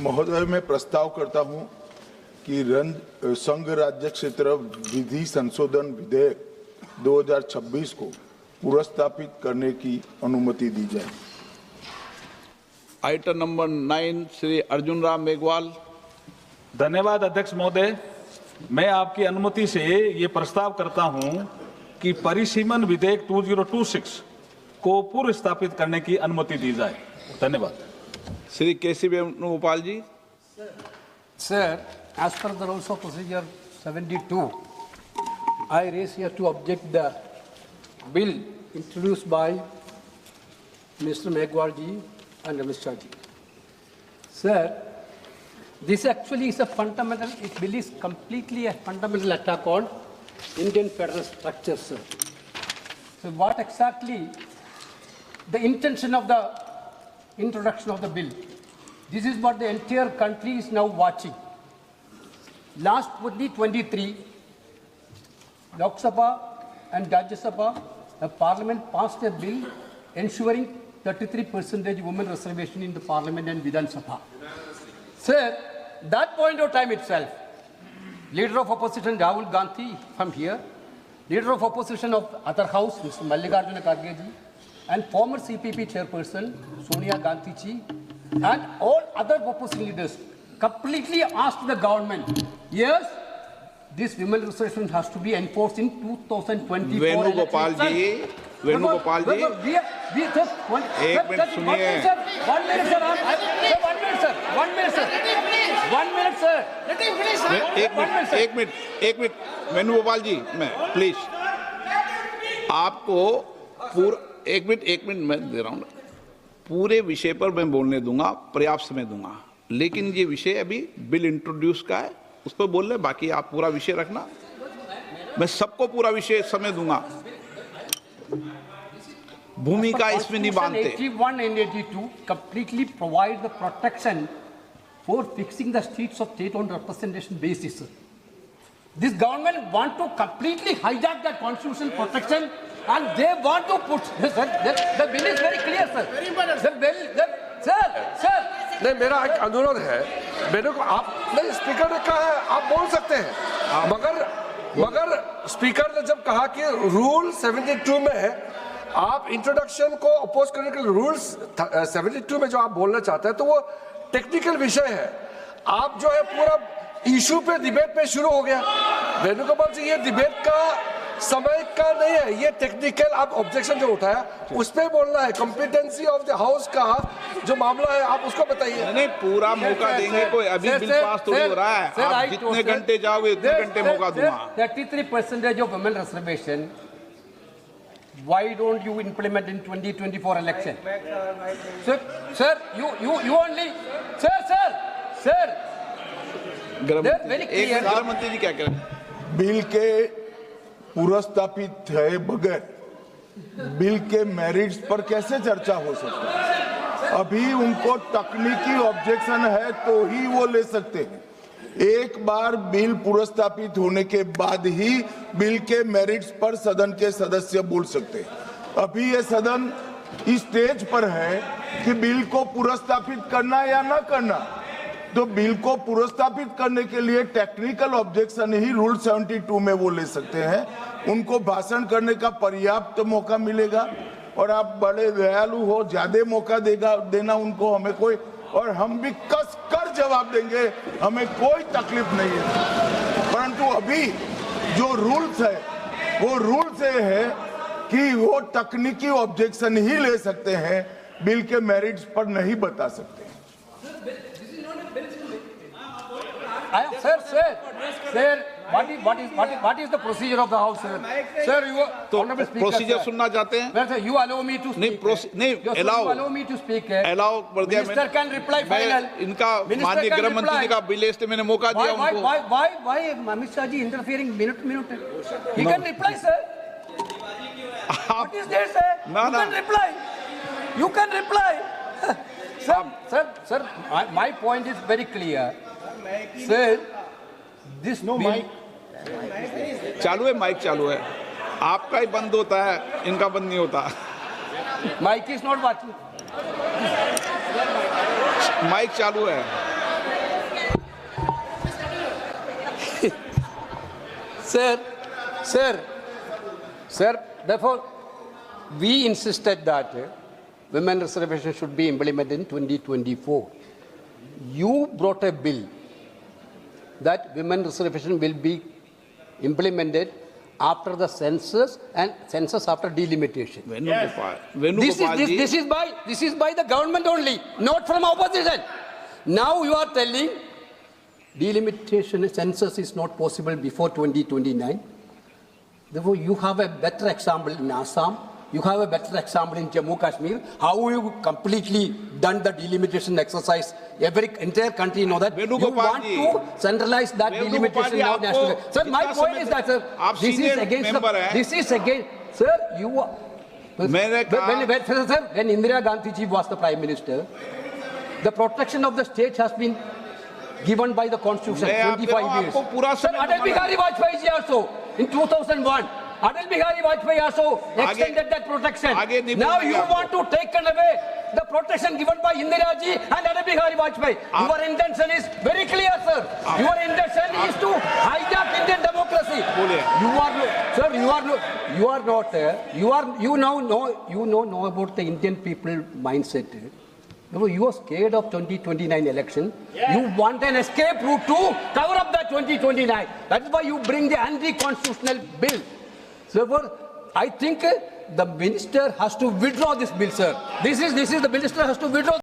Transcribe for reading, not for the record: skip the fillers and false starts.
महोदय, मैं प्रस्ताव करता हूं कि संघ राज्य क्षेत्र विधि संशोधन विधेयक 2026 को पुनर्स्थापित करने की अनुमति दी जाए। Item number 9 Shri Arjun Ram Meghwal. धन्यवाद अध्यक्ष महोदय। मैं आपकी अनुमति से ये प्रस्ताव करता हूं कि परिसीमन विधेयक 2026 को पूर्व स्थापित करने की अनुमति दी जाए। धन्यवाद। श्री केसी वेणुगोपाल जी। Sir, as per the rules of procedure 72, I raise here to object the bill introduced by Mr. Meghwal ji and Ramesh Shah ji. Sir, this actually is a fundamental, it bill is completely a fundamental attack on Indian federal structure, sir. So what exactly the intention of the introduction of the bill? This is what the entire country is now watching. Last 2023, Lok Sabha and Rajya Sabha, the Parliament passed a bill ensuring 33% women reservation in the Parliament and Vidhan Sabha. Sir, that point of time itself, Leader of Opposition Rahul Gandhi from here, Leader of Opposition of other House, Mr. Mallikarjuna Kharge ji, and former CPP Chairperson Sonia Gandhi ji, and all other opposition leaders completely asked the government, yes, this women reservation has to be enforced in 2024. Venugopal जी, वेणुगोपाल जी, एक minute सुनिए। एक minute Venugopal जी, मैं please आपको एक minute मैं दे रहा हूँ। पूरे विषय पर मैं बोलने दूंगा, पर्याप्त समय दूंगा, लेकिन ये विषय अभी बिल इंट्रोड्यूस का है, उस पर बोल ले, बाकी आप पूरा विषय रखना। मैं सबको पूरा विषय समय दूंगा। भूमिका इसमें नहीं बांधते। 81 and 82 completely provide the protection for fixing the seats of state on representation basis. This government want to completely hijack that constitutional protection and they want to put, the bill is very clear, sir. The bill, sir. नहीं, मेरा एक अनुरोध है, मेरे को आपने speaker ने कहा है आप बोल सकते हैं, मगर स्पीकर ने जब कहा कि रूल 72 में है, आप इंट्रोडक्शन को अपोज करने के लिए रूल्स 72 में जो आप बोलना चाहते हैं तो वो टेक्निकल विषय है। आप जो है पूरा इशू पे डिबेट पे शुरू हो गया। वेणुगोपाल जी, ये डिबेट का समय का नहीं है, ये टेक्निकल आप ऑब्जेक्शन जो उठाया उस पे बोलना है। कॉम्पिटेंसी ऑफ द हाउस का जो मामला है आप उसको बताइए। नहीं, पूरा मौका देंगे, कोई अभी बिल पास थोड़ी हो रहा है। आप जितने घंटे जाओगे उतने घंटे मौका दूंगा। 33% of women reservation, why don't you implement in 2024 election? Sir, you only, sir. गृह मंत्री जी क्या कह रहे हैं? बिल के पुनर्स्थापित है बगैर बिल के मेरिट्स पर कैसे चर्चा हो सकती है? अभी उनको तकनीकी ऑब्जेक्शन है तो ही वो ले सकते हैं। एक बार बिल पुनर्स्थापित होने के बाद ही बिल के मेरिट्स पर सदन के सदस्य बोल सकते हैं। अभी ये सदन इस स्टेज पर है कि बिल को पुनर्स्थापित करना या ना करना, तो बिल को पुनर्स्थापित करने के लिए टेक्निकल ऑब्जेक्शन ही रूल 72 में वो ले सकते हैं। उनको भाषण करने का पर्याप्त मौका मिलेगा और आप बड़े दयालु हो, ज्यादा मौका देना उनको, हमें कोई, और हम भी कस कर जवाब देंगे, हमें कोई तकलीफ नहीं है। परंतु अभी जो रूल्स है वो रूल से है कि वो तकनीकी ऑब्जेक्शन ही ले सकते हैं, बिल के मेरिट्स पर नहीं बता सकते। Sir, what is the procedure of the house, sir? Sir, you तो प्रोसीजर सुनना चाहते हैं? Well, sir, you allow me to speak. नहीं, allow me to speak. Allow कर दिया मैंने। Minister can reply final. इनका माननीय गृह मंत्री जी का बिल इसलिए मैंने मौका दिया उनको। Why Amit Shah ji interfering minute? He can reply, sir. What is there, sir? You can reply. Sir, my point is very clear. Sir, this bill. चालू है, माइक चालू है। आपका ही बंद होता है, इनका बंद नहीं होता। Mic is not working. Mic चालू है। Sir, therefore, we insisted that women reservation should be implemented in 2024. You brought a bill that women reservation will be implemented after the census and census after delimitation. This is by the government only, not from opposition. Now you are telling delimitation census is not possible before 2029. Therefore, you have a better example in Assam. You have a better example in Jammu Kashmir. How you completely done the delimitation exercise? Every entire country know that. You want to centralize that delimitation now nationally. Sir, my point is that, sir, this is against sir, you are. When Indira Gandhi ji was the Prime Minister, the protection of the state has been given by the Constitution 25 years. Sir, Atal Bihari Vajpayee ji also in 2001. Atal Bihari Vajpayee also extended that protection. Now you want to take away the protection given by Indira ji and Atal Bihari Vajpayee. Your intention is very clear, sir. Your intention is to hijack Indian democracy. You know about the Indian people mindset. You are scared of 2029 election. Yeah. You want an escape route to cover up that 2029. That is why you bring the anti-constitutional bill. Therefore, I think the minister has to withdraw this bill, sir. This is the minister has to withdraw.